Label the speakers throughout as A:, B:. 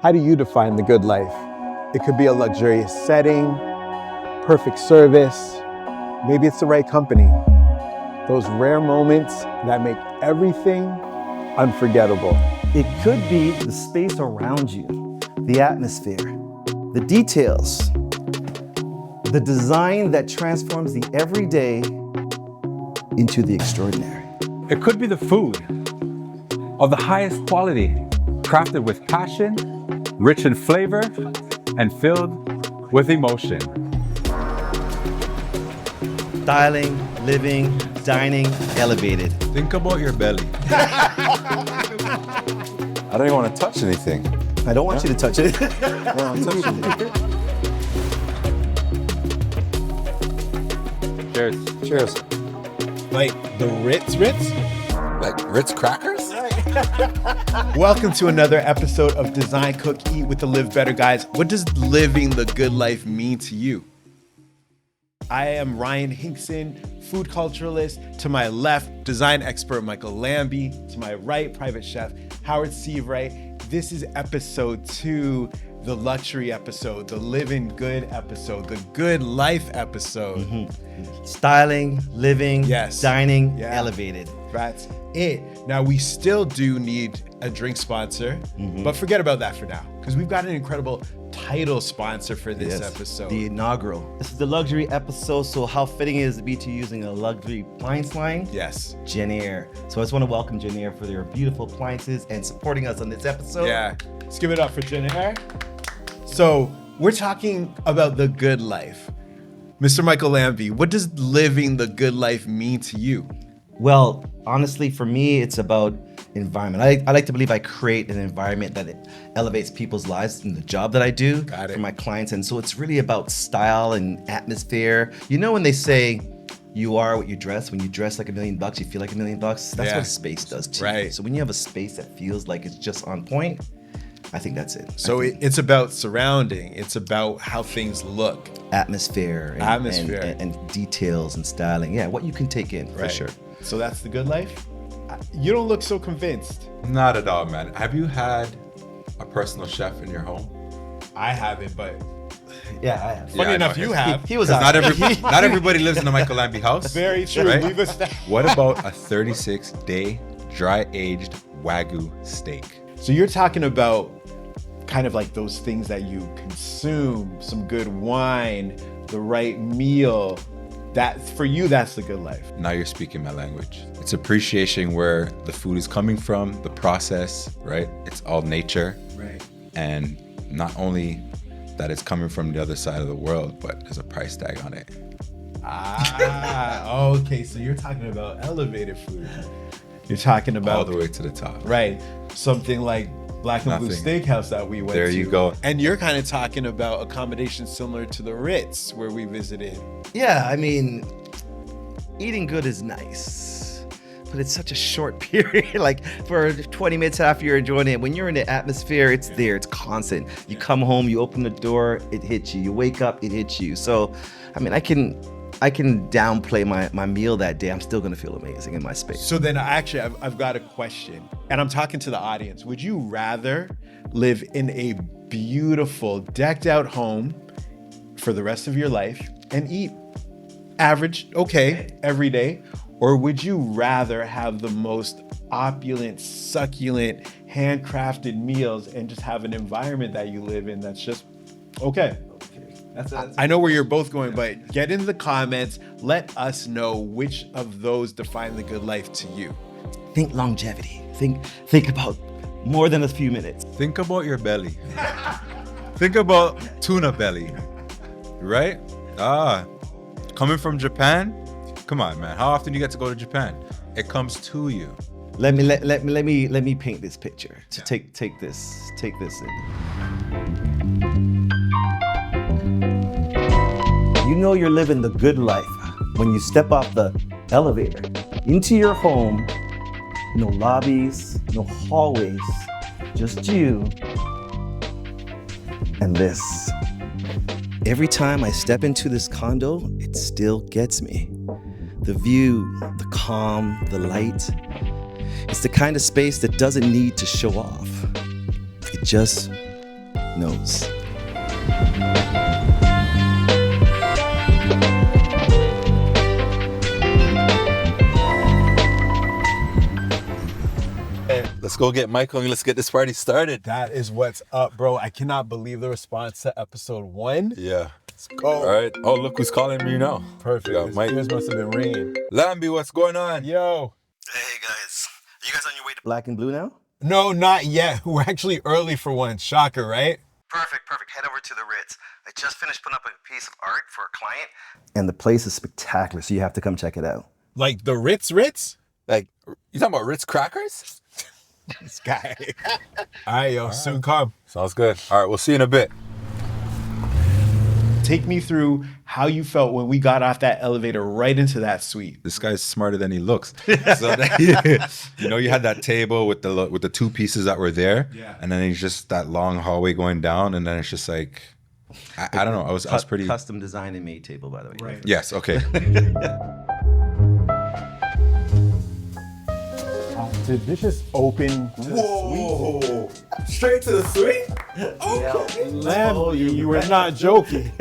A: How do you define the good life? It could be a luxurious setting, perfect service, maybe it's the right company. Those rare moments that make everything unforgettable.
B: It could be the space around you, the atmosphere, the details, the design that transforms the everyday into the extraordinary.
C: It could be the food of the highest quality, crafted with passion, rich in flavor, and filled with emotion.
B: Styling, living, dining, elevated.
D: Think about your belly. I don't even want to touch anything.
B: I don't want you to touch it.
D: No, I'm touching it.
C: Cheers.
D: Cheers.
A: Like the Ritz?
D: Like Ritz crackers?
A: Welcome to another episode of Design, Cook, Eat with the Live Better Guys. What does living the good life mean to you? I am Ryan Hinkson, food culturalist. To my left, design expert Micheal Lambie. To my right, private chef Howard Seivright. This is episode 2, the luxury episode, the living good episode, the good life episode.
B: Mm-hmm. Styling, living, dining, elevated.
A: That's it. Now, we still do need a drink sponsor, but forget about that for now, because we've got an incredible title sponsor for this episode.
B: The inaugural. This is the luxury episode, so how fitting it is to be using a luxury appliance line?
A: Yes.
B: JennAir. So I just want to welcome JennAir for their beautiful appliances and supporting us on this episode.
A: Yeah. Let's give it up for JennAir. So we're talking about the good life. Mr. Micheal Lambie, what does living the good life mean to you?
B: Well, honestly, for me, it's about environment. I like to believe I create an environment that it elevates people's lives in the job that I do for my clients. And so it's really about style and atmosphere. You know when they say you are what you dress, when you dress like $1 million, you feel like $1 million? That's what a space does to you. So when you have a space that feels like it's just on point, I think that's it.
A: So it's about surrounding. It's about how things look.
B: Atmosphere. And details and styling. Yeah, what you can take in, for sure.
A: So that's the good life? You don't look so convinced.
D: Not at all, man. Have you had a personal chef in your home?
A: I haven't, but
B: yeah, I have.
A: Funny enough, you have.
B: He was
D: not everybody lives in a Micheal Lambie house.
A: Very true.
D: Right? What about a 36-day dry-aged Wagyu steak?
A: So you're talking about kind of like those things that you consume, some good wine, the right meal. That for you, that's the good life.
D: Now you're speaking my language. It's appreciation where the food is coming from, the process, right? It's all nature.
A: Right.
D: And not only that it's coming from the other side of the world, but there's a price tag on it.
A: Okay. So you're talking about elevated food. You're talking about
D: all the way to the top.
A: Right. Something like Black+Blue Steakhouse that we went to.
D: There you go.
A: And you're kind of talking about accommodations similar to the Ritz where we visited.
B: Yeah, I mean, eating good is nice, but it's such a short period. Like for 20 minutes after you're enjoying it, when you're in the atmosphere, it's there, it's constant. You come home, you open the door, it hits you. You wake up, it hits you. So, I mean, I can downplay my meal that day. I'm still gonna feel amazing in my space.
A: So then actually, I've got a question, and I'm talking to the audience. Would you rather live in a beautiful, decked out home for the rest of your life and eat average, every day? Or would you rather have the most opulent, succulent, handcrafted meals and just have an environment that you live in that's just okay? I know where you're both going, but get in the comments. Let us know which of those define the good life to you.
B: Think longevity. Think about more than a few minutes.
D: Think about your belly. Think about tuna belly, right? Coming from Japan. Come on, man. How often do you get to go to Japan? It comes to you.
B: Let me paint this picture. So take this in. You know you're living the good life when you step off the elevator into your home. No lobbies, no hallways, just you and this. Every time I step into this condo, it still gets me. The view, the calm, the light. It's the kind of space that doesn't need to show off. It just knows.
D: Let's go get Michael and let's get this party started.
A: That is what's up, bro. I cannot believe the response to episode 1.
D: Yeah.
A: Let's go.
D: All right. Oh, look who's calling me now.
A: Perfect.
D: Yeah,
A: His
D: Mike.
A: ears must have been ringing.
D: Lambie, what's going on?
A: Yo.
B: Hey guys, are you guys on your way to Black and Blue now?
A: No, not yet. We're actually early for one. Shocker, right?
B: Perfect. Head over to the Ritz. I just finished putting up a piece of art for a client. And the place is spectacular, so you have to come check it out.
A: Like the Ritz?
D: Like, you talking about Ritz crackers?
A: This guy. All right, yo. Soon come.
D: Sounds good. All right, we'll see you in a bit.
A: Take me through how you felt when we got off that elevator right into that suite.
D: This guy's smarter than he looks. So you know, you had that table with the 2 pieces that were there, and then it's just that long hallway going down, and then it's just like, I don't know. I was pretty
B: custom designed and made table, by the way.
A: Right.
D: Yes. Okay.
A: Did this just open to
B: Whoa! Straight to the suite?
A: Okay. Lambie, you were not joking.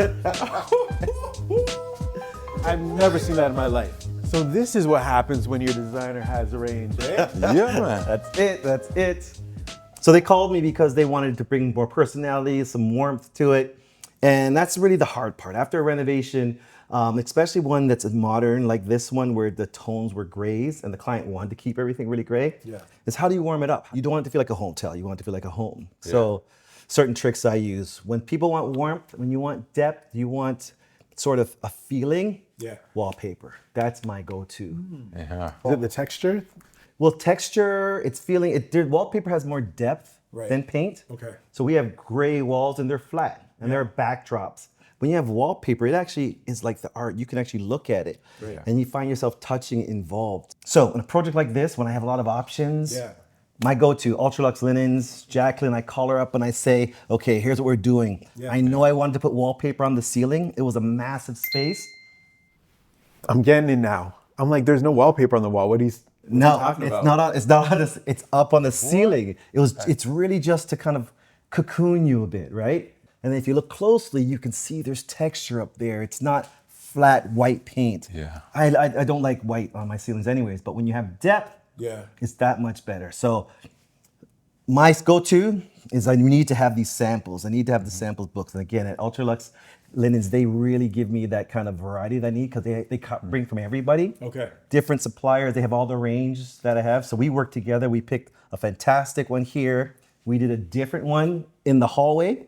A: I've never seen that in my life. So this is what happens when your designer has range, eh?
D: Yeah, man.
B: That's it. So they called me because they wanted to bring more personality, some warmth to it. And that's really the hard part. After a renovation, especially one that's modern, like this one where the tones were grays and the client wanted to keep everything really gray, is how do you warm it up? You don't want it to feel like a hotel, you want it to feel like a home. Yeah. So certain tricks I use. When people want warmth, when you want depth, you want sort of a feeling, wallpaper. That's my go-to.
D: Yeah.
A: Is it the texture?
B: Well, texture, it's feeling, wallpaper has more depth than paint.
A: Okay.
B: So we have gray walls and they're flat and they're backdrops. When you have wallpaper, it actually is like the art. You can actually look at it and you find yourself touching it involved. So in a project like this, when I have a lot of options, my go-to, Ultralux linens, Jacqueline, I call her up and I say, okay, here's what we're doing. I know I wanted to put wallpaper on the ceiling. It was a massive space.
A: I'm getting it now. I'm like, there's no wallpaper on the wall.
B: No, it's not. It's up on the ceiling. It's really just to kind of cocoon you a bit, right? And then if you look closely, you can see there's texture up there. It's not flat white paint.
D: Yeah.
B: I don't like white on my ceilings anyways, but when you have depth, it's that much better. So my go-to is I need to have these samples. I need to have the samples books. And again, at Ultralux Linens, they really give me that kind of variety that I need because they bring from everybody. Okay. Different suppliers, they have all the range that I have. So we work together. We picked a fantastic one here. We did a different one in the hallway.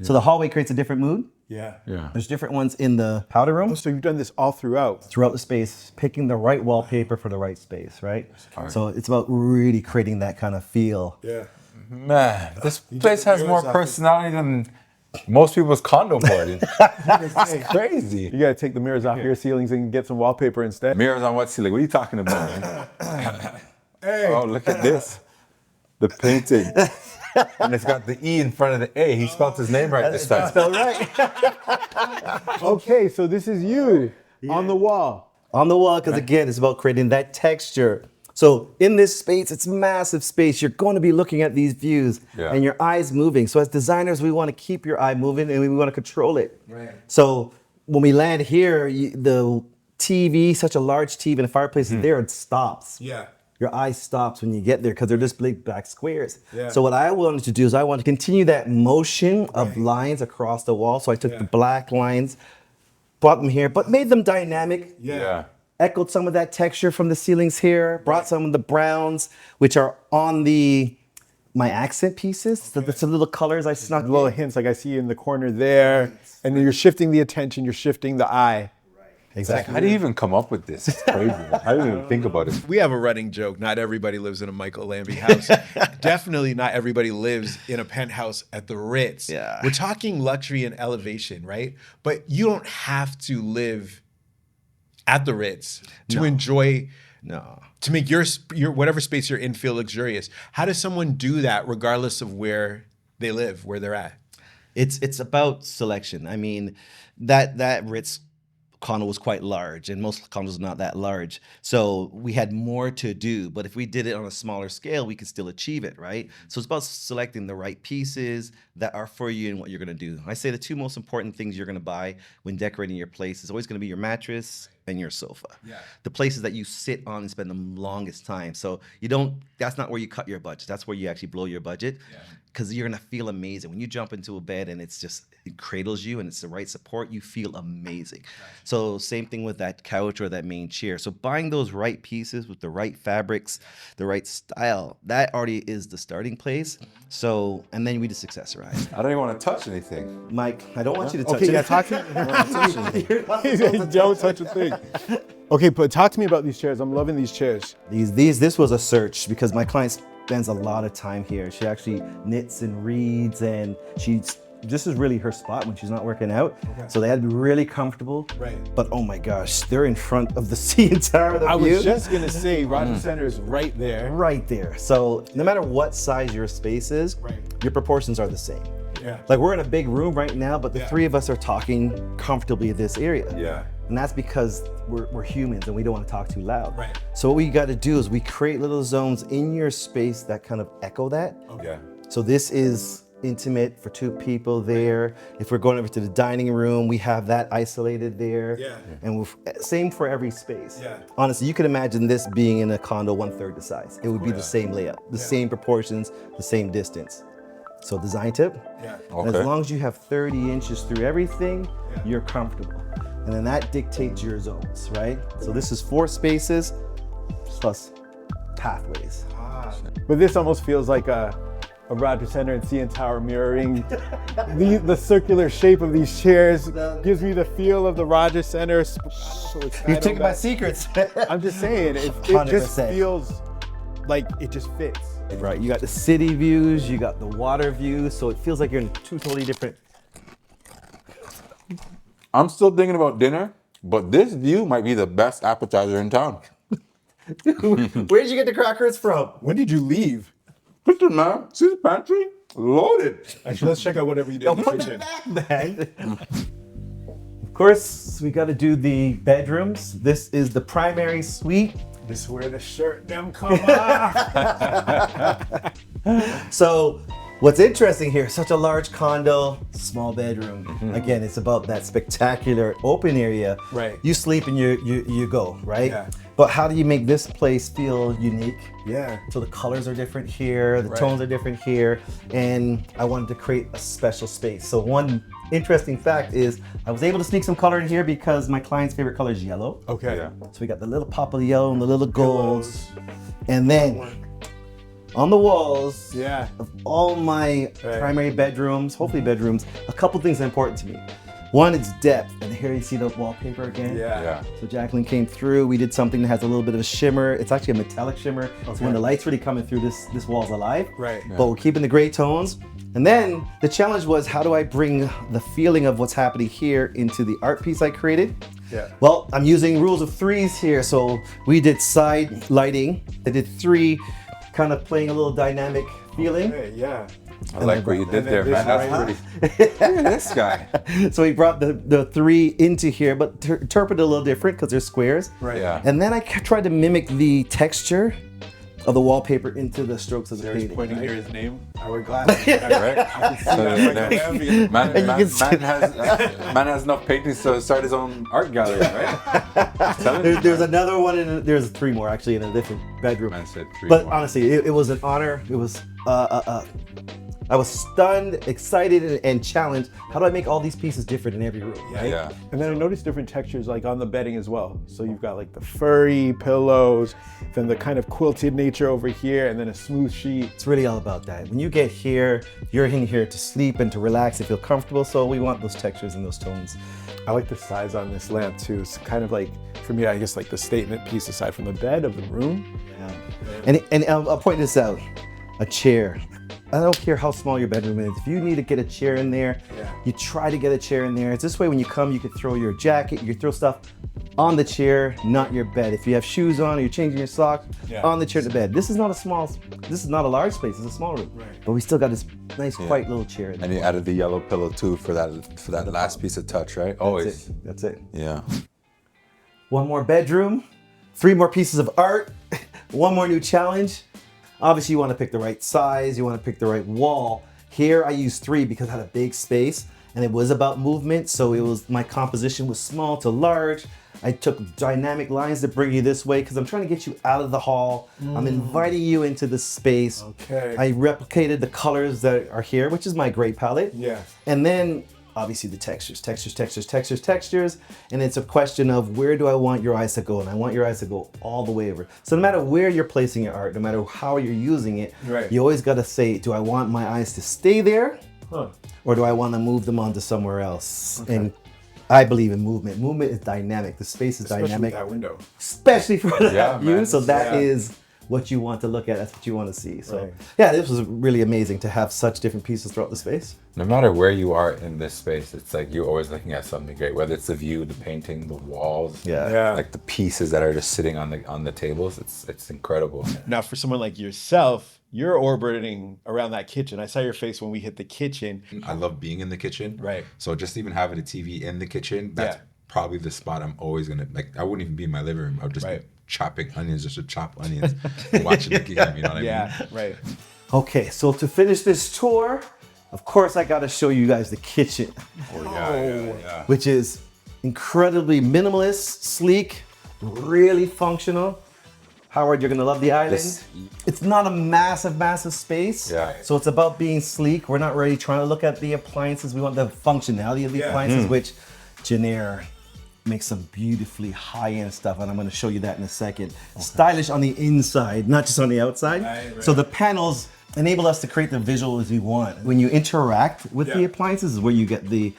B: So the hallway creates a different mood.
D: Yeah.
B: There's different ones in the powder room.
A: Oh, so you've done this all throughout?
B: Throughout the space, picking the right wallpaper for the right space, right? So it's about really creating that kind of feel.
A: Yeah.
C: Man, this place has more personality than most people's condo boarding. It's crazy.
A: You gotta take the mirrors off your ceilings and get some wallpaper instead.
C: Mirrors on what ceiling? What are you talking about, man? Oh, look at this. The painting. And it's got the E in front of the A. He spelled his name right this time.
B: Spelled right.
A: Okay, so this is you on the wall.
B: On the wall, because again, it's about creating that texture. So in this space, it's massive space. You're going to be looking at these views and your eye's moving. So as designers, we want to keep your eye moving and we want to control it. Right. So when we land here, the TV, such a large TV and a fireplace is there, it stops. Yeah. Your eye stops when you get there because they're just big black squares. Yeah. So what I wanted to do is I wanted to continue that motion of lines across the wall. So I took the black lines, brought them here, but made them dynamic. Yeah. Echoed some of that texture from the ceilings here, brought some of the browns, which are on my accent pieces. So the little colors I snuck in.
A: Little hints, like I see in the corner there. And then you're shifting the attention, you're shifting the eye.
B: Exactly.
C: How do you even come up with this? It's crazy. I didn't even think about it.
A: We have a running joke. Not everybody lives in a Micheal Lambie house. Definitely not everybody lives in a penthouse at the Ritz. Yeah. We're talking luxury and elevation, right? But you don't have to live at the Ritz to enjoy, to make your whatever space you're in feel luxurious. How does someone do that regardless of where they live, where they're at?
B: It's about selection. I mean, that Ritz condo was quite large, and most condos are not that large. So we had more to do, but if we did it on a smaller scale, we could still achieve it, right? So it's about selecting the right pieces that are for you and what you're gonna do. I say the two most important things you're gonna buy when decorating your place is always gonna be your mattress and your sofa.
A: Yeah.
B: The places that you sit on and spend the longest time. So that's not where you cut your budget. That's where you actually blow your budget. Because you're gonna feel amazing. When you jump into a bed and it cradles you and it's the right support, you feel amazing. So same thing with that couch or that main chair. So buying those right pieces with the right fabrics, the right style, that already is the starting place. So, and then we just accessorize.
D: I don't even want to touch anything.
B: Mike, I don't want you to touch
A: Okay,
B: it.
A: yeah, talk to me. Don't touch a thing. Okay, but talk to me about these chairs. I'm loving these chairs.
B: This was a search because my client spends a lot of time here. She actually knits and reads, and this is really her spot when she's not working out. So they had to be really comfortable.
A: Right.
B: But oh my gosh, they're in front of the CN Tower.
A: I was just gonna say, Rogers Center is right there.
B: Right there. So no matter what size your space is, your proportions are the same.
A: Yeah.
B: Like we're in a big room right now, but the three of us are talking comfortably in this area.
D: Yeah.
B: And that's because we're humans and we don't want to talk too loud.
A: Right.
B: So what we got to do is we create little zones in your space that kind of echo that.
D: Yeah.
B: So this is intimate for two people there. If we're going over to the dining room, we have that isolated there.
A: Yeah.
B: And same for every space.
A: Yeah.
B: Honestly, you can imagine this being in a condo 1/3 the size. It would be the same layout, the same proportions, the same distance. So design tip.
A: Yeah.
B: And as long as you have 30 inches through everything, you're comfortable. And then that dictates your zones, right? So this is 4 spaces plus pathways.
A: But this almost feels like a Rogers Center and CN Tower mirroring the circular shape of these chairs. Gives me the feel of the Rogers Center.
B: You're taking my secrets.
A: I'm just saying, it just
B: 100%.
A: feels like it just fits.
B: Right, you got the city views, you got the water views, so it feels like you're in 2 totally different.
E: I'm still thinking about dinner, but this view might be the best appetizer in town.
B: Where did you get the crackers from?
A: When did you leave?
E: Listen, man, see the pantry? Loaded.
A: Actually, let's check out whatever you did in the kitchen.
B: Of course, we got to do the bedrooms. This is the primary suite.
A: This is where the shirt them come off.
B: So what's interesting here, such a large condo, small bedroom. Again, it's about that spectacular open area.
A: Right.
B: You sleep and you go, right?
A: Yeah.
B: But how do you make this place feel unique?
A: Yeah.
B: So the colors are different here, the tones are different here, and I wanted to create a special space. So one interesting fact is I was able to sneak some color in here because my client's favorite color is yellow.
A: Okay.
D: Yeah.
B: So we got the little pop of the yellow and the little golds. And then on the walls of all my primary bedrooms, hopefully bedrooms, a couple things are important to me. One, it's depth, and here you see the wallpaper again.
A: Yeah.
B: So Jacqueline came through, we did something that has a little bit of a shimmer. It's actually a metallic shimmer. So when the light's really coming through, this wall's alive.
A: Right.
B: But we're keeping the gray tones. And then the challenge was, how do I bring the feeling of what's happening here into the art piece I created?
A: Yeah.
B: Well, I'm using rules of 3s here. So we did side lighting. I did 3, kind of playing a little dynamic feeling.
A: Hey, yeah.
D: I like what you did there, man. That's pretty. Look at this guy.
B: So we brought the 3 into here, but interpreted a little different because they're squares.
A: Right.
D: Yeah.
B: And then I tried to mimic the texture of the wallpaper into the strokes of the
A: There's
B: painting.
A: pointing near his name. Howard Glasses.
D: Right? Man has enough paintings to start his own art gallery, right?
B: There's another one, there's 3 more actually in a different bedroom.
D: Man said 3
B: But
D: more.
B: honestly, it was an honor. It was, I was stunned, excited, and challenged. How do I make all these pieces different in every room? Right?
D: Yeah.
A: And then I noticed different textures like on the bedding as well. So you've got like the furry pillows, then the kind of quilted nature over here, and then a smooth sheet.
B: It's really all about that. When you get here, you're in here to sleep and to relax and feel comfortable. So we want those textures and those tones.
A: I like the size on this lamp too. It's kind of like, for me, I guess like the statement piece aside from the bed of the room.
B: Yeah. And I'll point this out. A chair. I don't care how small your bedroom is. If you need to get a chair in there, you try to get a chair in there. It's this way when you come, you can throw your jacket, you can throw stuff on the chair, not your bed. If you have shoes on or you're changing your socks, on the chair to bed. This is not a large space, it's a small room. Right. But we still got this nice, quiet little chair in there.
D: And you added the yellow pillow too for that last piece of touch, right? Always.
B: That's it.
D: Yeah.
B: one more bedroom, 3 more pieces of art, 1 more new challenge. Obviously, you want to pick the right size, you want to pick the right wall. Here, I used 3 because I had a big space and it was about movement. So it was, my composition was small to large. I took dynamic lines to bring you this way because I'm trying to get you out of the hall. I'm inviting you into the space.
A: Okay.
B: I replicated the colors that are here, which is my gray palette.
A: Yeah.
B: And then obviously the textures. And it's a question of where do I want your eyes to go? And I want your eyes to go all the way over. So no matter where you're placing your art, no matter how you're using it,
A: Right.
B: you always got to say, do I want my eyes to stay there? Or do I want to move them on to somewhere else?
A: Okay.
B: And I believe in movement. Movement is dynamic. The space is
A: Especially
B: dynamic.
A: with that window.
B: Especially for that
D: Yeah,
B: view.
D: man.
B: So that
A: Yeah.
B: is what you want to look at. That's what you want to see. So
A: Right.
B: yeah, this was really amazing to have such different pieces throughout the space.
D: No matter where you are in this space, it's like you're always looking at something great. Whether it's the view, the painting, the walls,
B: Yeah.
D: like the pieces that are just sitting on the tables. It's incredible.
A: Now, for someone like yourself, you're orbiting around that kitchen. I saw your face when we hit the kitchen.
D: I love being in the kitchen.
A: Right.
D: So just even having a TV in the kitchen, that's
A: Yeah.
D: probably the spot I'm always gonna like. I wouldn't even be in my living room. I would just
A: Right.
D: be chopping onions, just to chop onions, and watching the game. You know what I mean?
A: Yeah, right.
B: Okay, so to finish this tour, of course I got to show you guys the kitchen,
D: Oh, yeah.
B: which is incredibly minimalist, sleek, really functional. Howard, you're gonna love the island. It's not a massive space.
D: Yeah.
B: So it's about being sleek. We're not really trying to look at the appliances. We want the functionality of the appliances, which JennAir makes some beautifully high-end stuff, and I'm gonna show you that in a second. Stylish on the inside, not just on the outside.
A: Right.
B: So the panels enable us to create the visuals we want. When you interact with the
A: Yeah.
B: appliances is where you get the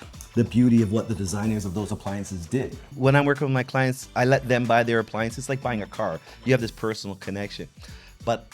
B: beauty of what the designers of those appliances did. When I'm working with my clients, I let them buy their appliances, like buying a car. You have this personal connection. But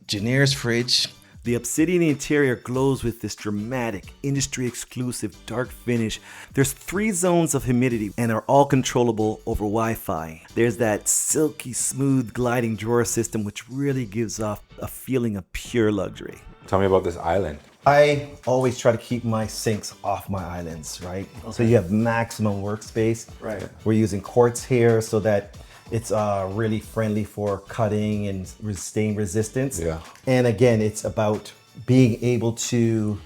B: JennAir's fridge, the obsidian interior glows with this dramatic, industry-exclusive dark finish. There's 3 zones of humidity and are all controllable over Wi-Fi. There's that silky smooth gliding drawer system, which really gives off a feeling of pure luxury.
D: Tell me about this island.
B: I always try to keep my sinks off my islands, right? So you have maximum workspace.
A: Right.
B: We're using quartz here so that it's really friendly for cutting and stain resistance.
D: Yeah.
B: And again, it's about being able to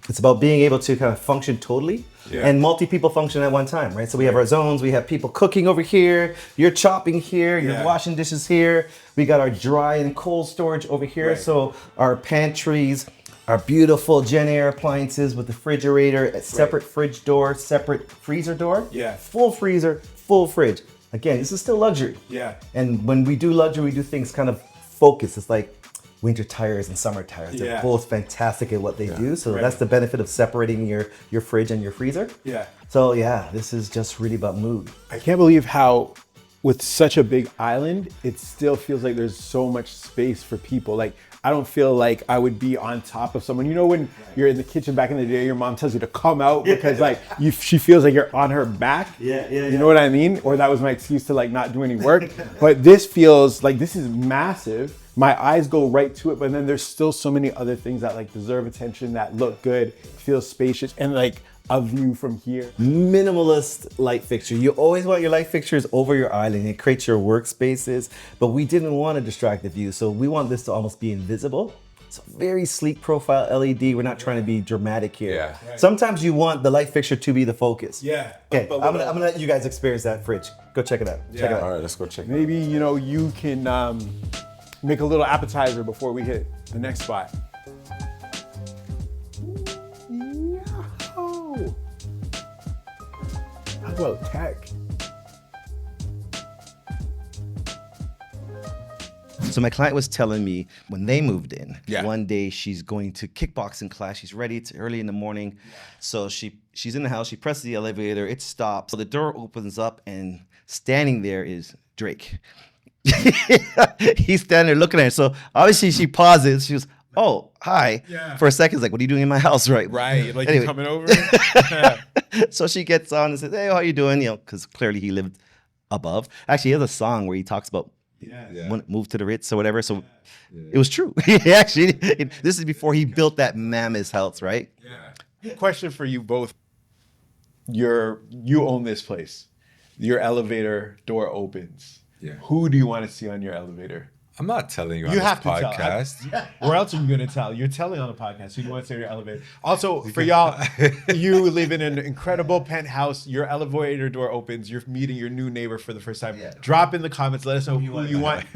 B: kind of function totally and multi-people function at one time, right? So we have our zones, we have people cooking over here, you're chopping here, you're washing dishes here. We got our dry and cold storage over here.
A: Right.
B: So our pantries, our beautiful JennAir appliances with the refrigerator, a separate fridge door, separate freezer door.
A: Yeah.
B: Full freezer, full fridge. Again, this is still luxury.
A: Yeah.
B: And when we do luxury, we do things kind of focused. It's like winter tires and summer tires. They're
A: Yeah.
B: both fantastic at what they do. So
A: Right.
B: that's the benefit of separating your fridge and your freezer.
A: Yeah.
B: So yeah, this is just really about mood.
A: I can't believe how, with such a big island, it still feels like there's so much space for people. Like, I don't feel like I would be on top of someone. You know, when you're in the kitchen back in the day, your mom tells you to come out because like she feels like you're on her back. You know what I mean? Or that was my excuse to like not do any work. But this feels like this is massive. My eyes go right to it, but then there's still so many other things that like deserve attention, that look good, feel spacious, and like a view from here.
B: Minimalist light fixture. You always want your light fixtures over your island. It creates your workspaces, but we didn't want to distract the view. So we want this to almost be invisible. It's a very sleek profile LED. We're not trying to be dramatic here.
D: Yeah.
B: Sometimes you want the light fixture to be the focus.
A: Yeah.
B: Okay, I'm gonna let you guys experience that fridge. Go check it out. Check it out.
D: All right, let's go check.
A: Maybe, you know, you can make a little appetizer before we hit the next spot. Yo. How about tech?
B: So my client was telling me when they moved in,
A: Yeah.
B: one day she's going to kickboxing class. She's ready. It's early in the morning. So she's in the house. She presses the elevator. It stops. So the door opens up and standing there is Drake. He's standing there looking at her. So obviously she pauses. She goes, oh, hi.
A: Yeah.
B: For a second, it's like, what are you doing in my house, right?
A: Right, like
B: Anyway.
A: you coming over?
B: So she gets on and says, hey, how you doing? You know, because clearly he lived above. Actually, he has a song where he talks about when moved to the Ritz or whatever. So it was true. Actually, this is before he built that mammoth house, right?
A: Question for you both. You own this place. your elevator door opens.
D: Yeah.
A: Who do you want to see on your elevator?
D: I'm not telling you on
A: You
D: this
A: have to
D: podcast.
A: tell. Or else are you going to tell? You're telling on a podcast. Who do you want to see on your elevator? Also, for y'all, you live in an incredible penthouse. Your elevator door opens. You're meeting your new neighbor for the first time. Yeah. Drop in the comments. Let us know who you want.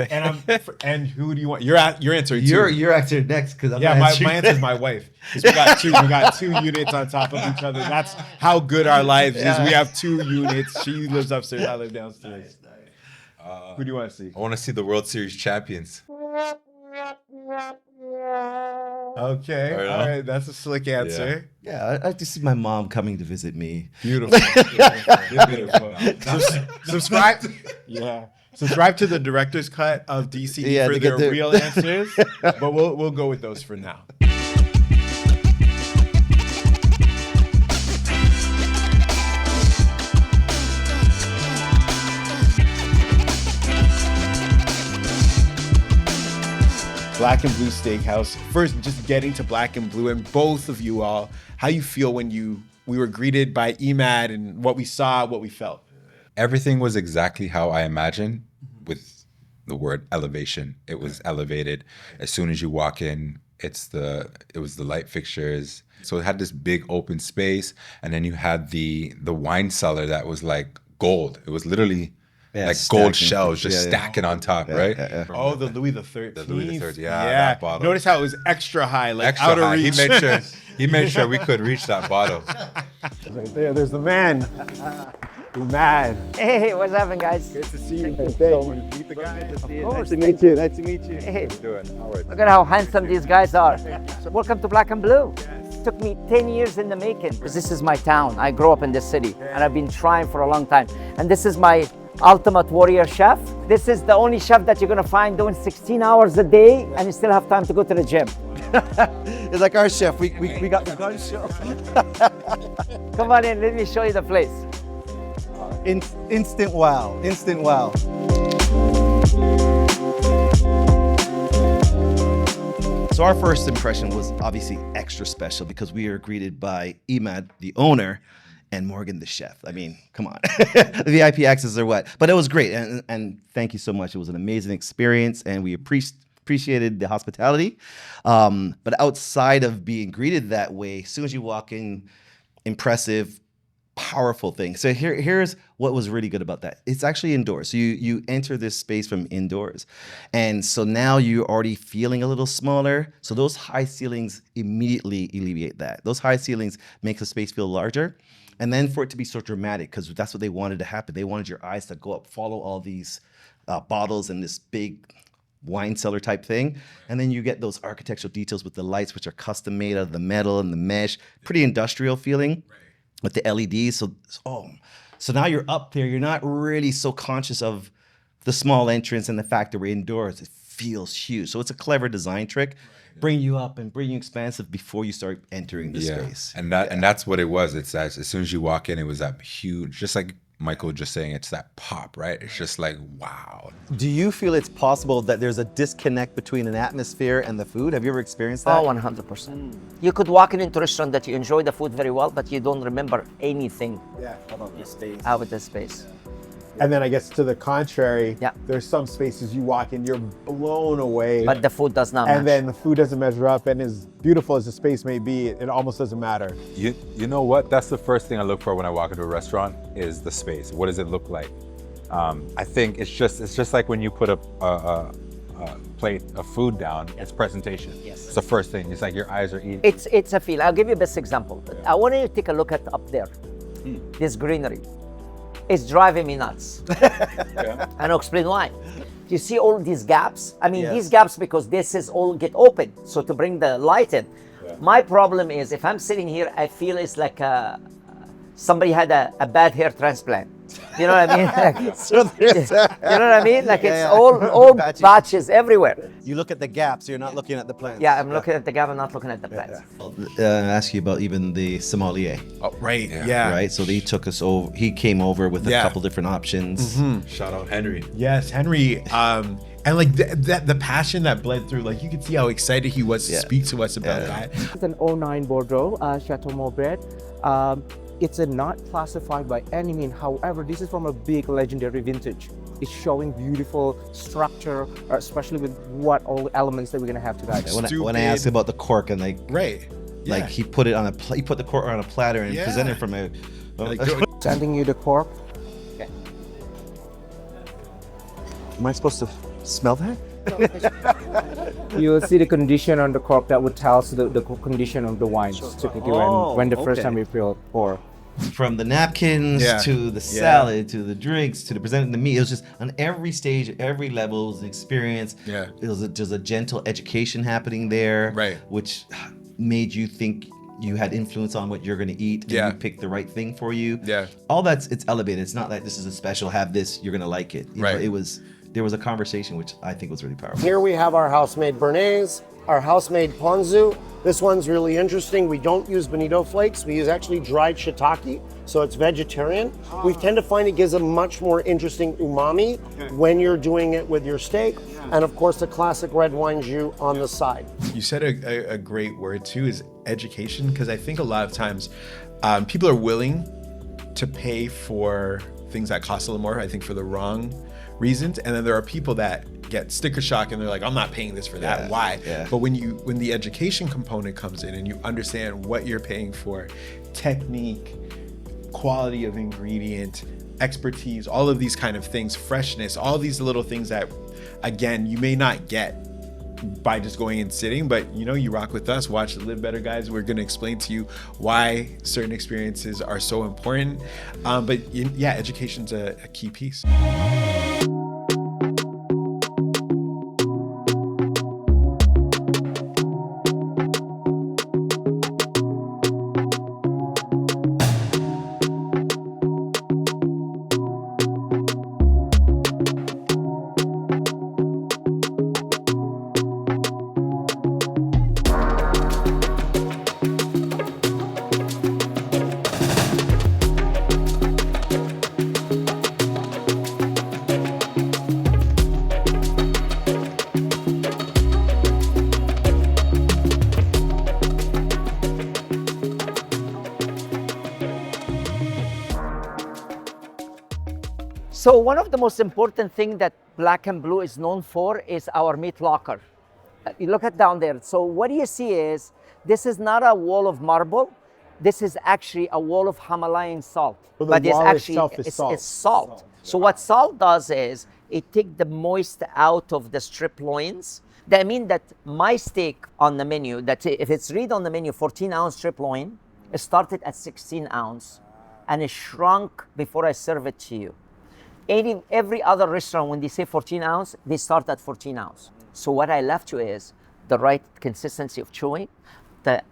A: And who do you want? You're answering too.
B: You're answering next because
A: my answer is my wife. 'Cause we got two units on top of each other. That's how good our lives is. We have 2 units. She lives upstairs. I live downstairs. Who do you want to see?
D: I want to see the World Series champions.
A: Okay, all right. That's a slick answer.
B: Yeah, I like to see my mom coming to visit me.
A: Beautiful. Beautiful. Subscribe. Yeah. Subscribe to the director's cut of DCE for their real answers. But we'll go with those for now. Black & Blue Steakhouse. First, just getting to Black & Blue, and both of you all, how you feel when we were greeted by Emad and what we saw, what we felt.
D: Everything was exactly how I imagined with the word elevation. It was elevated. As soon as you walk in, it was the light fixtures. So it had this big open space, and then you had the wine cellar that was like gold. It was literally like gold shells just stacking on top, right?
A: Yeah. Oh, the Louis XIII.
D: The Louis XIII, that bottle.
A: Notice how it was extra high, like
D: extra
A: out of
D: high.
A: reach.
D: He made sure we could reach that bottle.
A: Right there, there's the man. Mad.
F: Hey, what's happening, guys?
A: Good to see you. Thank you. Meet the guys.
F: Of course.
A: Nice to meet you. Nice to meet you.
F: Hey,
D: How you doing, Howard?
F: look at how handsome these guys are. Welcome to Black & Blue. It took me 10 years in the making. This is my town. I grew up in this city, and I've been trying for a long time. And this is my ultimate warrior chef. This is the only chef that you're gonna find doing 16 hours a day, and you still have time to go to the gym.
B: It's like our chef. We got the gun show.
F: Come on in, let me show you the place.
B: Instant wow. Instant wow. So our first impression was obviously extra special because we were greeted by Emad, the owner, and Morgan, the chef. I mean, come on. The VIP access or what? But it was great. And thank you so much. It was an amazing experience, and we appreciated the hospitality. But outside of being greeted that way, as soon as you walk in, impressive, powerful thing. So here's what was really good about that. It's actually indoors. So you enter this space from indoors. And so now you're already feeling a little smaller. So those high ceilings immediately alleviate that. Those high ceilings make the space feel larger. And then for it to be so dramatic, because that's what they wanted to happen. They wanted your eyes to go up, follow all these bottles and this big wine cellar type thing. And then you get those architectural details with the lights, which are custom made out of the metal and the mesh, pretty industrial feeling with the LEDs. So now you're up there. You're not really so conscious of the small entrance and the fact that we're indoors. It feels huge. So it's a clever design trick. Bring you up and bring you expansive before you start entering the space.
D: And that's what it was. It's as soon as you walk in, it was that huge, just like Michael was just saying, it's that pop, right? It's just like, wow.
G: Do you feel it's possible that there's a disconnect between an atmosphere and the food? Have you ever experienced that?
F: Oh, 100%. You could walk into a restaurant that you enjoy the food very well, but you don't remember anything
G: About the space.
F: out the space.
A: And then I guess to the contrary,
F: Yeah.
A: there's some spaces you walk in, you're blown away.
F: But the food does not match.
A: and then the food doesn't measure up, and as beautiful as the space may be, it almost doesn't matter.
C: You know what? That's the first thing I look for when I walk into a restaurant is the space. What does it look like? I think it's just like when you put a plate of food down, it's presentation.
F: Yes.
C: It's the first thing. It's like your eyes are eating.
F: It's a feel. I'll give you the best example. I want you to take a look at up there. This greenery. It's driving me nuts. And I'll explain why. You see all these gaps? I mean, these gaps because this is all get open. So to bring the light in. My problem is if I'm sitting here, I feel it's like somebody had a bad hair transplant. You know what I mean? Like, you know what I mean? Like it's all patches everywhere.
G: You look at the gaps, you're not looking at the plants.
F: Yeah, I'm looking at the gap, I'm not looking at the plants.
B: Ask you about even the sommelier,
A: Oh, right. Yeah.
B: right? So they took us over. He came over with a couple different options.
D: Shout out Henry.
A: Yes, Henry. And like the passion that bled through, like you could see how excited he was to speak to us about that.
H: It's an 09 Bordeaux, Chateau Maubret. It's not classified by any mean. However, this is from a big legendary vintage. It's showing beautiful structure, especially with what all the elements that we're gonna have tonight.
B: When I asked about the cork and like
A: Right. Yeah.
B: like he put it on he put the cork on a platter and
A: Yeah.
B: presented from a
A: Like,
H: Sending you the cork.
G: Am I supposed to smell that?
H: You will see the condition on the cork that would tell us the condition of the wines, typically when the first time we pour.
B: from the napkins
A: Yeah.
B: to the salad to the drinks to the presenting the meat. It was just on every stage, every level, it was an experience.
A: Yeah.
B: It was just a gentle education happening there,
A: Right.
B: which made you think you had influence on what you're going to eat and
A: Yeah.
B: you picked the right thing for you.
A: Yeah.
B: All it's elevated. It's not like this is a special, have this, you're going to like it. You know,
A: Right.
B: there was a conversation which I think was really powerful.
I: Here we have our house-made béarnaise, our house-made ponzu. This one's really interesting. We don't use bonito flakes. We use actually dried shiitake, so it's vegetarian. We tend to find it gives a much more interesting umami when you're doing it with your steak. And of course, the classic red wine jus on the side.
A: You said a great word too, is education, because I think a lot of times people are willing to pay for things that cost a little more, I think for the wrong reasons. And then there are people that get sticker shock and they're like, I'm not paying this for that.
B: Yeah,
A: Why?
B: yeah.
A: But when the education component comes in and you understand what you're paying for, technique, quality of ingredient, expertise, all of these kind of things, freshness, all these little things that, again, you may not get by just going and sitting, but you rock with us, watch the Live Better guys. We're going to explain to you why certain experiences are so important. But yeah, education's a key piece.
F: So one of the most important thing that Black+Blue is known for is our meat locker. You look at down there. So what you see is, this is not a wall of marble. This is actually a wall of Himalayan salt.
I: So the wall itself is salt.
F: It's salt. So what salt does is, it takes the moist out of the strip loins. That means that my steak on the menu, that if it's read on the menu, 14-ounce strip loin, it started at 16 ounce and it shrunk before I serve it to you. Every other restaurant, when they say 14 ounce, they start at 14 ounce. So what I left you is the right consistency of chewing, the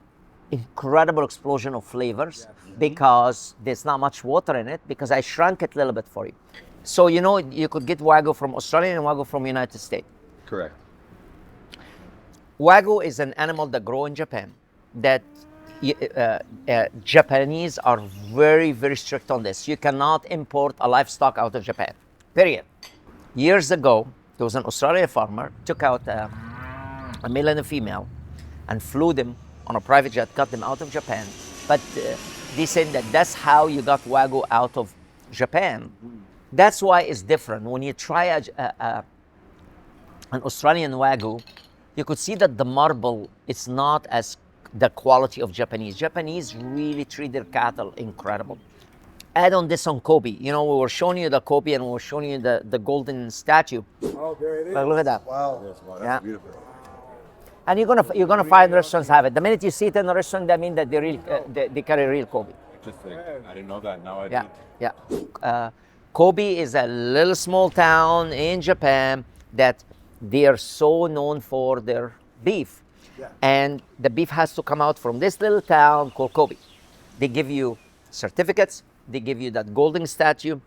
F: incredible explosion of flavors, because there's not much water in it, because I shrunk it a little bit for you. So you could get Wagyu from Australia and Wagyu from United States.
C: Correct.
F: Wagyu is an animal that grows in Japan, that Japanese are very, very strict on this. You cannot import a livestock out of Japan, period. Years ago, there was an Australian farmer, took out a male and a female and flew them on a private jet, got them out of Japan. But they said that that's how you got Wagyu out of Japan. That's why it's different. When you try an Australian Wagyu, you could see that the marble is not as the quality of Japanese. Japanese really treat their cattle incredible. Add on this on Kobe. We were showing you the Kobe and we were showing you the golden statue.
I: Oh, there it is.
F: Look at that.
I: Wow.
F: That's beautiful. And you're gonna find restaurants have it. The minute you see it in a restaurant, that means that they carry real Kobe.
C: Interesting. I didn't know that. Now I do.
F: Yeah. Kobe is a little small town in Japan that they are so known for their beef. Yeah. And the beef has to come out from this little town called Kobe. They give you certificates. They give you that golden statue.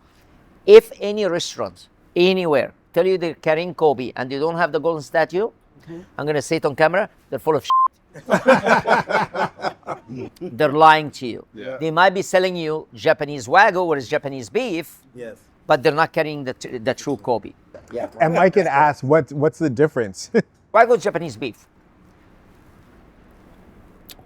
F: If any restaurant anywhere tell you they're carrying Kobe and they don't have the golden statue, I'm going to say it on camera, they're full of shit. They're lying to you. Yeah. They might be selling you Japanese Wagyu, or is Japanese beef, yes, but they're not carrying the true Kobe.
J: Yeah. And Mike had asked, what's the difference?
F: Wagyu is Japanese beef.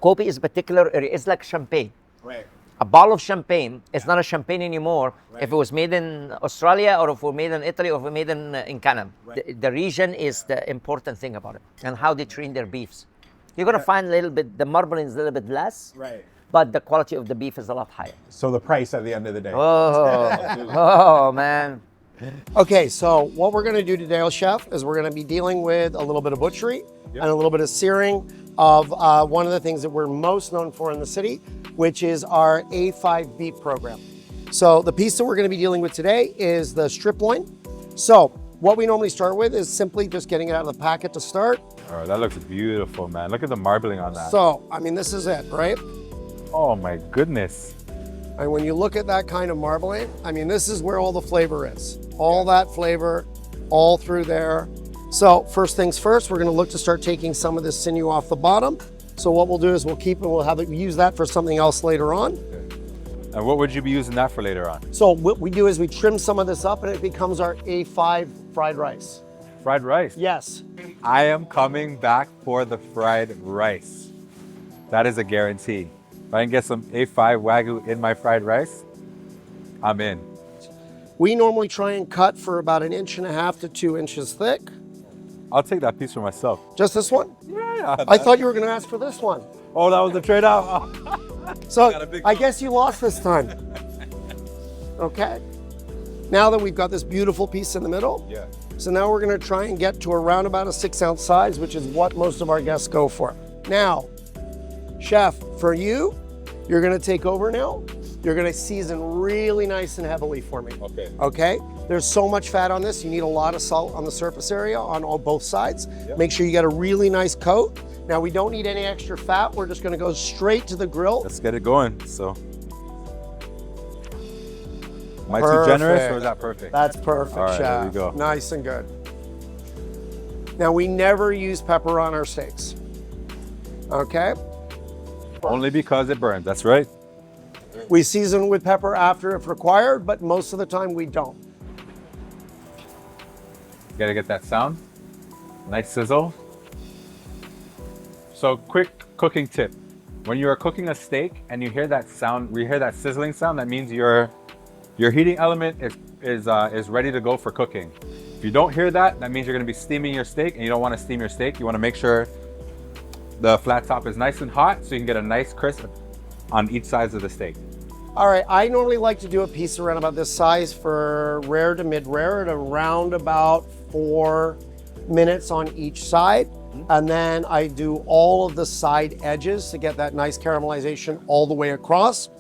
F: Kobe is a particular area. It's like champagne.
A: Right.
F: A bottle of champagne is not a champagne anymore if it was made in Australia or if it was made in Italy or if it was made in Canada. The region is the important thing about it and how they train their beefs. You're going to find a little bit, the marbling is a little bit less, but the quality of the beef is a lot higher.
J: So the price at the end of the day.
F: Oh man.
I: Okay, so what we're gonna do today, Chef, is we're gonna be dealing with a little bit of butchery and a little bit of searing of one of the things that we're most known for in the city, which is our A5 beef program. So the piece that we're gonna be dealing with today is the strip loin. So what we normally start with is simply just getting it out of the packet to start.
C: Oh, that looks beautiful, man. Look at the marbling on that.
I: So, I mean, this is it, right?
C: Oh my goodness.
I: And when you look at that kind of marbling, I mean, this is where all the flavor is. All that flavor, all through there. So first things first, we're gonna look to start taking some of this sinew off the bottom. So what we'll do is we'll keep it, we'll have it use that for something else later on.
C: And what would you be using that for later on?
I: So what we do is we trim some of this up and it becomes our A5 fried rice.
C: Fried rice?
I: Yes.
C: I am coming back for the fried rice. That is a guarantee. If I can get some A5 Wagyu in my fried rice, I'm in.
I: We normally try and cut for about 1.5 to 2 inches thick.
C: I'll take that piece for myself.
I: Just this one?
C: Yeah.
I: I thought you were gonna ask for this one.
C: Oh, that was the trade-off?
I: So I guess you lost this time. Okay. Now that we've got this beautiful piece in the middle, so now we're gonna try and get to around about a 6-ounce size, which is what most of our guests go for. Now, Chef, for you, you're gonna take over now. You're gonna season really nice and heavily for me. Okay? There's so much fat on this, you need a lot of salt on the surface area on both sides. Make sure you get a really nice coat. Now we don't need any extra fat, we're just gonna go straight to the grill.
C: Let's get it going, so. Am I too generous or is that perfect?
I: That's perfect,
C: All right,
I: Chef.
C: there we go.
I: Nice and good. Now we never use pepper on our steaks. Okay?
C: Only because it burns, that's right.
I: We season with pepper after if required, but most of the time we don't.
C: You gotta get that sound. Nice sizzle. So quick cooking tip. When you are cooking a steak and you hear that sound, you hear that sizzling sound, that means your heating element is ready to go for cooking. If you don't hear that, that means you're gonna be steaming your steak and you don't wanna steam your steak. You wanna make sure the flat top is nice and hot so you can get a nice crisp on each side of the steak.
I: All right, I normally like to do a piece around about this size for rare to mid-rare at around about 4 minutes on each side. And then I do all of the side edges to get that nice caramelization all the way across.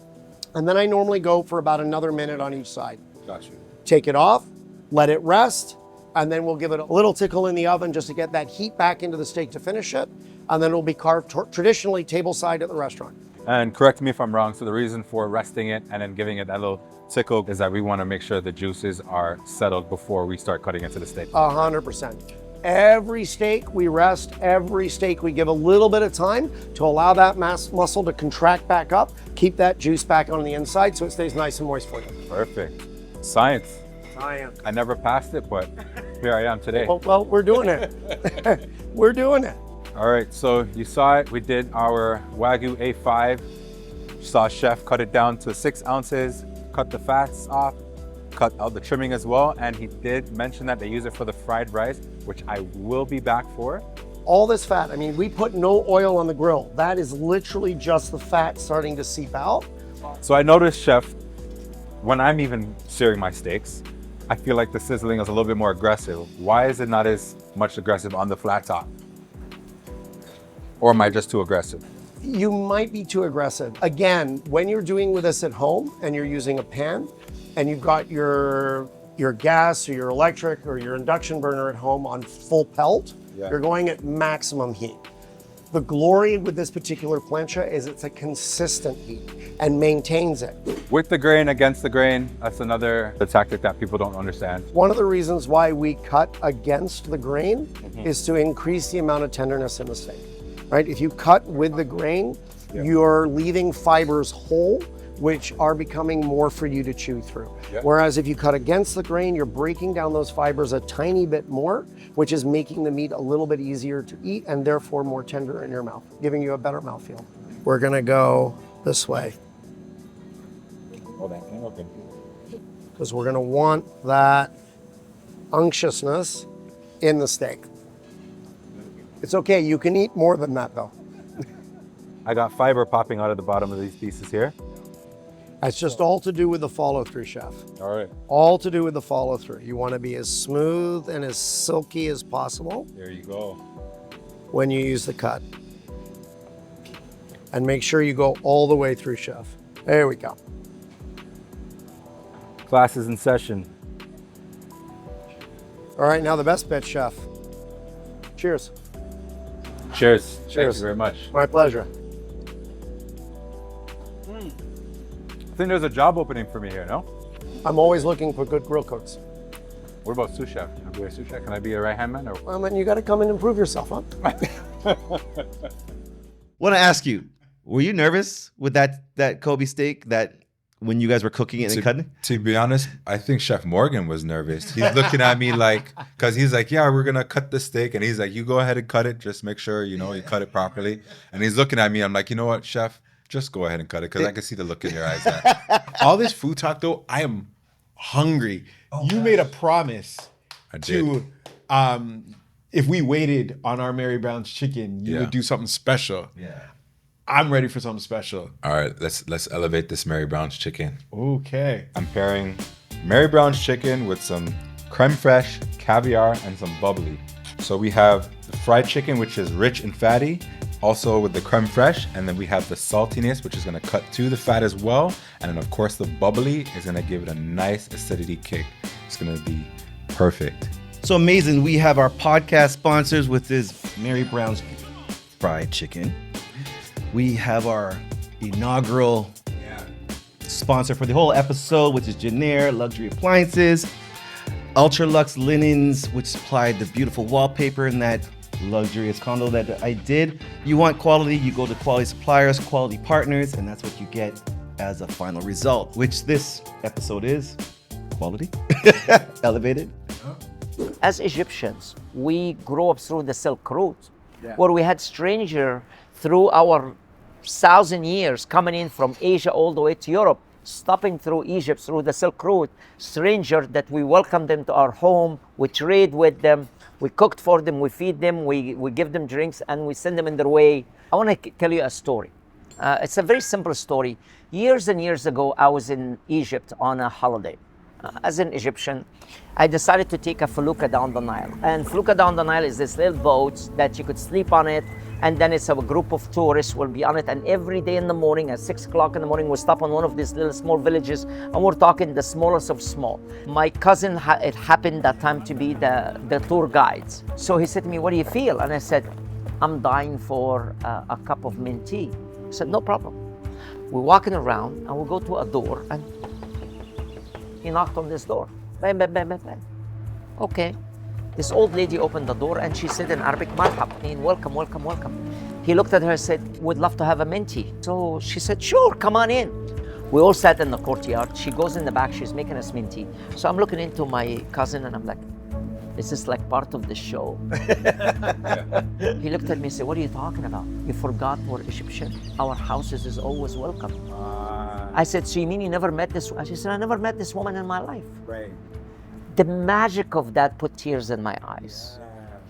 I: And then I normally go for about another minute on each side.
C: Got you.
I: Take it off, let it rest, and then we'll give it a little tickle in the oven just to get that heat back into the steak to finish it. And then it'll be carved traditionally table side at the restaurant.
C: And correct me if I'm wrong, so the reason for resting it and then giving it that little tickle is that we want to make sure the juices are settled before we start cutting into the steak.
I: 100%. Every steak we rest, every steak we give a little bit of time to allow that muscle to contract back up, keep that juice back on the inside so it stays nice and moist for you.
C: Perfect. Science.
I: Science.
C: I never passed it, but here I am today.
I: Well, we're doing it. We're doing it.
C: All right, so you saw it. We did our Wagyu A5. You saw Chef cut it down to 6 ounces, cut the fats off, cut out the trimming as well. And he did mention that they use it for the fried rice, which I will be back for.
I: All this fat, I mean, we put no oil on the grill. That is literally just the fat starting to seep out.
C: So I noticed, Chef, when I'm even searing my steaks, I feel like the sizzling is a little bit more aggressive. Why is it not as much aggressive on the flat top? Or am I just too aggressive?
I: You might be too aggressive. Again, when you're doing with this at home and you're using a pan and you've got your gas or your electric or your induction burner at home on full pelt, you're going at maximum heat. The glory with this particular plancha is it's a consistent heat and maintains it.
C: With the grain, against the grain, that's another tactic that people don't understand.
I: One of the reasons why we cut against the grain is to increase the amount of tenderness in the steak. Right? If you cut with the grain, you're leaving fibers whole, which are becoming more for you to chew through. Whereas if you cut against the grain, you're breaking down those fibers a tiny bit more, which is making the meat a little bit easier to eat and therefore more tender in your mouth, giving you a better mouthfeel. We're gonna go this way.
C: Okay.
I: because we're gonna want that unctuousness in the steak. It's okay, you can eat more than that though.
C: I got fiber popping out of the bottom of these pieces here.
I: That's just all to do with the follow through, chef.
C: All right.
I: All to do with the follow through. You wanna be as smooth and as silky as possible
C: There you go.
I: when you use the cut. And make sure you go all the way through, chef. There we go.
C: Class is in session.
I: All right, now the best bit, chef. Cheers.
C: Cheers. Thank
I: Cheers.
C: you very much.
I: My pleasure.
C: I think there's a job opening for me here, no?
I: I'm always looking for good grill cooks.
C: What about sous chef? Can I be a sous chef? Can I be a right-hand man? Or...
I: Well, then you got to come and improve yourself, huh?
B: Want to ask you, were you nervous with that Kobe steak that when you guys were cooking it and cutting it?
D: To be honest, I think Chef Morgan was nervous. He's looking at me like, because he's like, yeah, we're going to cut the steak. And he's like, you go ahead and cut it. Just make sure, you cut it properly. And he's looking at me. I'm like, you know what, Chef? Just go ahead and cut it because I can see the look in your eyes.
A: All this food talk though, I am hungry. You made a promise
D: I did.
A: to, if we waited on our Mary Brown's chicken, you would do something special.
B: Yeah.
A: I'm ready for something special.
D: All right, let's elevate this Mary Brown's chicken.
A: Okay.
C: I'm pairing Mary Brown's chicken with some creme fraiche, caviar, and some bubbly. So we have the fried chicken, which is rich and fatty, also with the creme fraiche, and then we have the saltiness, which is gonna cut through the fat as well. And then of course the bubbly is gonna give it a nice acidity kick. It's gonna be perfect.
B: So amazing. We have our podcast sponsors with this Mary Brown's fried chicken. We have our inaugural sponsor for the whole episode, which is JennAir Luxury Appliances, Ultra Luxe Linens, which supplied the beautiful wallpaper in that luxurious condo that I did. You want quality, you go to quality suppliers, quality partners, and that's what you get as a final result, which this episode is quality, elevated.
F: As Egyptians, we grew up through the Silk Route, where we had stranger through our 1,000 years coming in from Asia all the way to Europe, stopping through Egypt through the Silk Route, stranger that we welcome them to our home, we trade with them, we cooked for them, we feed them, we give them drinks, and we send them in their way. I want to tell you a story. It's a very simple story. Years and years ago, I was in Egypt on a holiday. As an Egyptian, I decided to take a felucca down the Nile. And felucca down the Nile is this little boat that you could sleep on it, and then it's a group of tourists will be on it. And every day in the morning, at 6 o'clock in the morning, we stop on one of these little small villages, and we're talking the smallest of small. My cousin, it happened that time to be the tour guides. So he said to me, "What do you feel?" And I said, "I'm dying for a cup of mint tea." He said, "No problem." We're walking around, and we go to a door, and he knocked on this door. Bang, bang, bang, bang, bang. Okay. This old lady opened the door and she said in Arabic, "Marhab," meaning welcome, welcome, welcome. He looked at her and said, "Would love to have a minty." So she said, "Sure, come on in." We all sat in the courtyard. She goes in the back, she's making us minty. So I'm looking into my cousin and I'm like, "Is this like part of the show?" He looked at me and said, "What are you talking about? You forgot we're Egyptian. Our houses is always welcome." I said, "So you mean you never met this?" She said, "I never met this woman in my life."
J: Right.
F: The magic of that put tears in my eyes.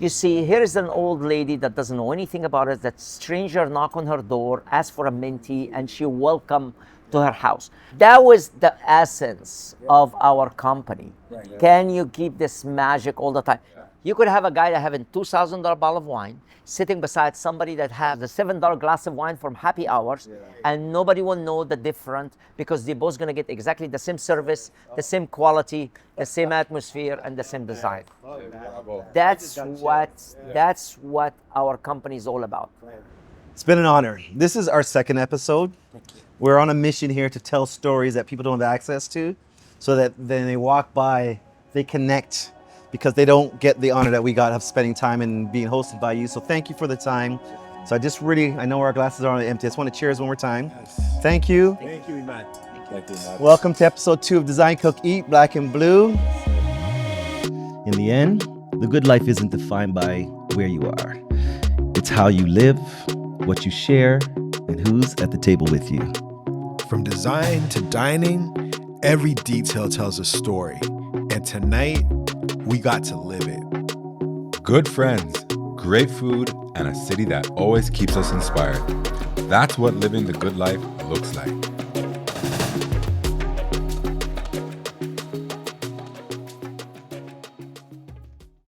F: You see, here is an old lady that doesn't know anything about it, that stranger knock on her door, ask for a minty, and she welcome to her house. That was the essence of our company. Can you keep this magic all the time? You could have a guy that having $2,000 bottle of wine sitting beside somebody that has a $7 glass of wine from happy hours, and nobody will know the difference because they're both going to get exactly the same service, the same quality, the same atmosphere, and the same design. That's what our company is all about.
B: It's been an honor. This is our second episode. We're on a mission here to tell stories that people don't have access to, so that then they walk by, they connect, because they don't get the honor that we got of spending time and being hosted by you. So thank you for the time. So I know our glasses are empty. I just want to cheers one more time. Thank you.
A: Thank you, Iman.
B: Welcome to episode 2 of Design, Cook, Eat, Black and Blue. In the end, the good life isn't defined by where you are. It's how you live, what you share, and who's at the table with you.
A: From design to dining, every detail tells a story. And tonight, we got to live it.
D: Good friends, great food, and a city that always keeps us inspired. That's what living the good life looks like.